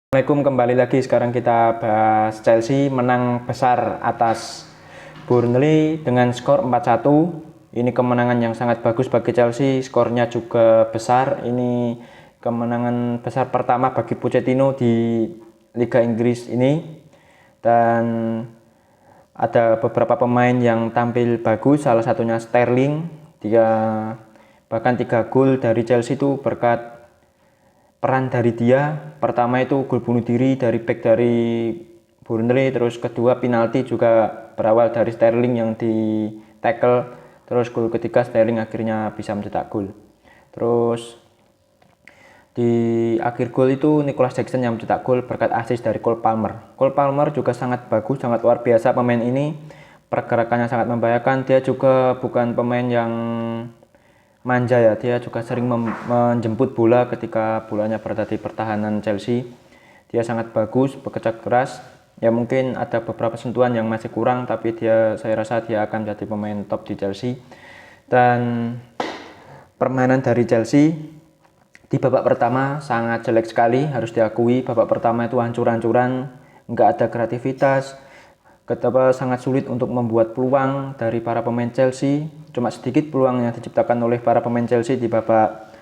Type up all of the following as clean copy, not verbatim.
Assalamualaikum, kembali lagi. Sekarang kita bahas Chelsea menang besar atas Burnley dengan skor 4-1. Ini kemenangan yang sangat bagus bagi Chelsea, skornya juga besar. Ini kemenangan besar pertama bagi Pochettino di Liga Inggris ini. Dan ada beberapa pemain yang tampil bagus, salah satunya Sterling. Dia bahkan 3 gol dari Chelsea itu berkat peran dari dia. Pertama itu gol bunuh diri dari back dari Burnley, terus kedua penalti juga berawal dari Sterling yang di tackle, terus gol ketiga Sterling akhirnya bisa mencetak gol. Terus di akhir gol itu Nicholas Jackson yang mencetak gol berkat assist dari Cole Palmer. Cole Palmer juga sangat bagus, sangat luar biasa pemain ini. Pergerakannya sangat membahayakan. Dia juga bukan pemain yang manja ya, dia juga sering menjemput bola ketika bolanya berada di pertahanan Chelsea. Dia sangat bagus, bekerja keras. Ya mungkin ada beberapa sentuhan yang masih kurang, tapi saya rasa dia akan jadi pemain top di Chelsea. Dan permainan dari Chelsea di babak pertama sangat jelek sekali, harus diakui. Babak pertama itu hancur-hancuran, nggak ada kreativitas. Sangat sulit untuk membuat peluang dari para pemain Chelsea. Cuma sedikit peluang yang diciptakan oleh para pemain Chelsea di babak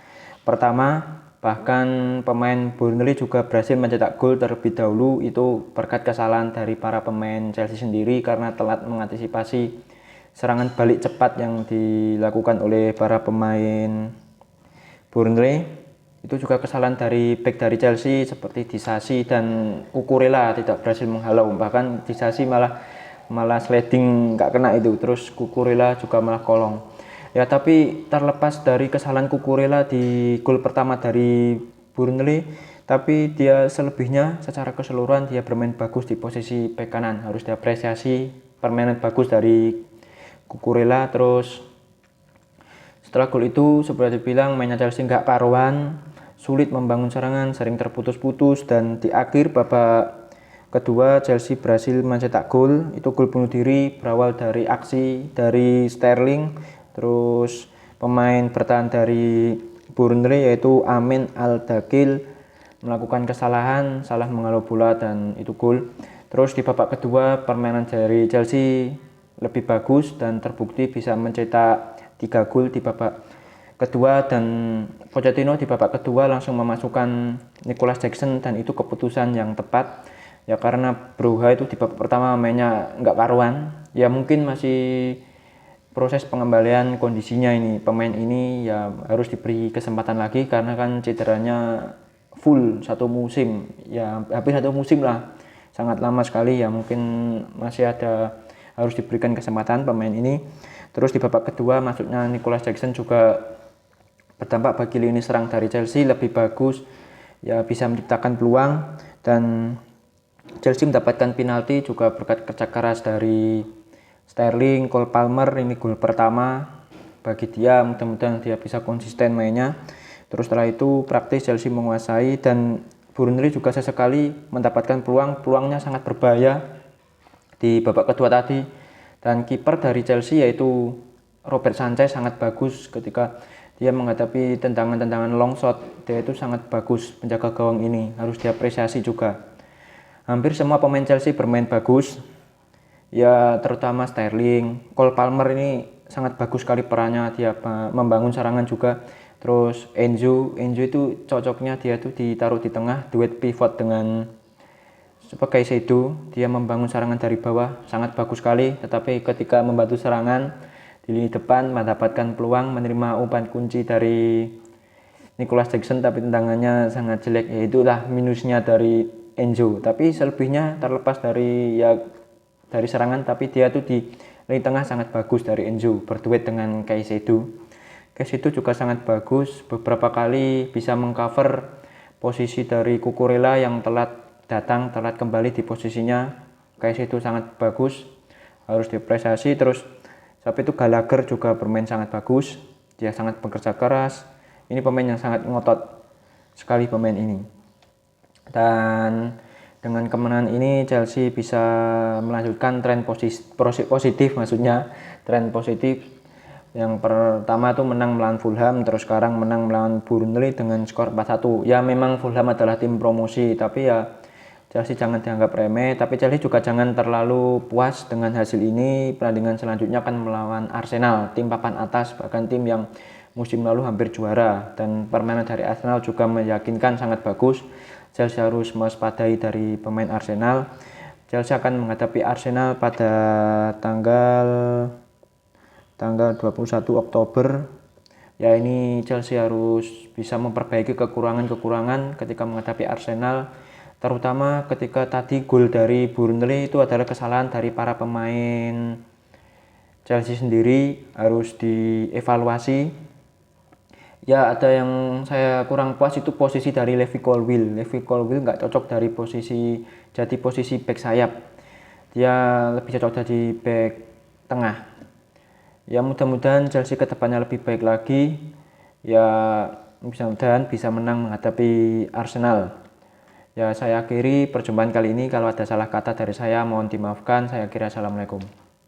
pertama. Bahkan pemain Burnley juga berhasil mencetak gol terlebih dahulu, itu berkat kesalahan dari para pemain Chelsea sendiri karena telat mengantisipasi serangan balik cepat yang dilakukan oleh para pemain Burnley. Itu juga kesalahan dari back dari Chelsea seperti Disasi dan Cucurella tidak berhasil menghalau. Bahkan Disasi malah sliding nggak kena itu. Terus Cucurella juga malah kolong. Ya tapi terlepas dari kesalahan Cucurella di gol pertama dari Burnley, tapi dia selebihnya secara keseluruhan dia bermain bagus di posisi bek kanan. Harus diapresiasi permainan bagus dari Cucurella. Terus setelah gol itu seperti dibilang mainnya Chelsea nggak karuan, sulit membangun serangan, sering terputus-putus, dan di akhir babak kedua Chelsea berhasil mencetak gol. Itu gol bunuh diri berawal dari aksi dari Sterling, terus pemain bertahan dari Burnley yaitu Amin Al-Dakil melakukan kesalahan, salah menghalau bola dan itu gol. Terus di babak kedua permainan dari Chelsea lebih bagus dan terbukti bisa mencetak 3 gol di babak kedua, dan Pochettino di babak kedua langsung memasukkan Nicholas Jackson dan itu keputusan yang tepat ya, karena Broha itu di babak pertama mainnya nggak karuan ya, mungkin masih proses pengembalian kondisinya. Ini pemain ini ya harus diberi kesempatan lagi karena kan cederanya full 1 musim ya, hampir 1 musim lah, sangat lama sekali ya, mungkin masih harus diberikan kesempatan pemain ini. Terus di babak kedua masuknya Nicholas Jackson juga berdampak bagi lini serang dari Chelsea lebih bagus ya, bisa menciptakan peluang, dan Chelsea mendapatkan penalti juga berkat kerja keras dari Sterling. Cole Palmer ini gol pertama bagi dia, mudah-mudahan dia bisa konsisten mainnya. Terus setelah itu praktis Chelsea menguasai, dan Burnley juga sesekali mendapatkan peluangnya sangat berbahaya di babak kedua tadi. Dan kiper dari Chelsea yaitu Robert Sanchez sangat bagus ketika dia menghadapi tendangan-tendangan long shot. Dia itu sangat bagus penjaga gawang ini, harus diapresiasi juga. Hampir semua pemain Chelsea bermain bagus ya, terutama Sterling. Cole Palmer ini sangat bagus sekali perannya, dia membangun serangan juga. Terus Enzo itu cocoknya dia tuh ditaruh di tengah, duet pivot dengan sebagai Sedo. Dia membangun serangan dari bawah sangat bagus sekali, tetapi ketika membantu serangan di lini depan mendapatkan peluang menerima umpan kunci dari Nicholas Jackson, tapi tendangannya sangat jelek. Ya itulah minusnya dari Enzo. Tapi selebihnya terlepas dari serangan, tapi dia tuh di lini tengah sangat bagus dari Enzo berduet dengan Caicedo. Caicedo juga sangat bagus, beberapa kali bisa mengcover posisi dari Cucurella yang telat kembali di posisinya. Caicedo sangat bagus, harus diapresiasi. Terus sampai itu Gallagher juga bermain sangat bagus, dia sangat bekerja keras. Ini pemain yang sangat ngotot sekali pemain ini. Dan dengan kemenangan ini Chelsea bisa melanjutkan tren positif, maksudnya tren positif Yang pertama itu menang melawan Fulham, terus sekarang menang melawan Burnley dengan skor 4-1. Ya memang Fulham adalah tim promosi, tapi ya Chelsea jangan dianggap remeh. Tapi Chelsea juga jangan terlalu puas dengan hasil ini. Pertandingan selanjutnya akan melawan Arsenal, tim papan atas, bahkan tim yang musim lalu hampir juara. Dan permainan dari Arsenal juga meyakinkan, sangat bagus. Chelsea harus mewaspadai dari pemain Arsenal. Chelsea akan menghadapi Arsenal pada tanggal 21 Oktober. Ya ini Chelsea harus bisa memperbaiki kekurangan-kekurangan ketika menghadapi Arsenal, terutama ketika tadi gol dari Burnley itu adalah kesalahan dari para pemain Chelsea sendiri, harus dievaluasi. Ya ada yang saya kurang puas itu posisi dari Levi Colwill. Levi Colwill nggak cocok dari posisi back sayap, dia lebih cocok jadi back tengah. Ya mudah-mudahan Chelsea kedepannya lebih baik lagi, ya mudah-mudahan bisa menang menghadapi Arsenal. Ya saya akhiri perjumpaan kali ini, kalau ada salah kata dari saya mohon dimaafkan. Saya kira assalamualaikum.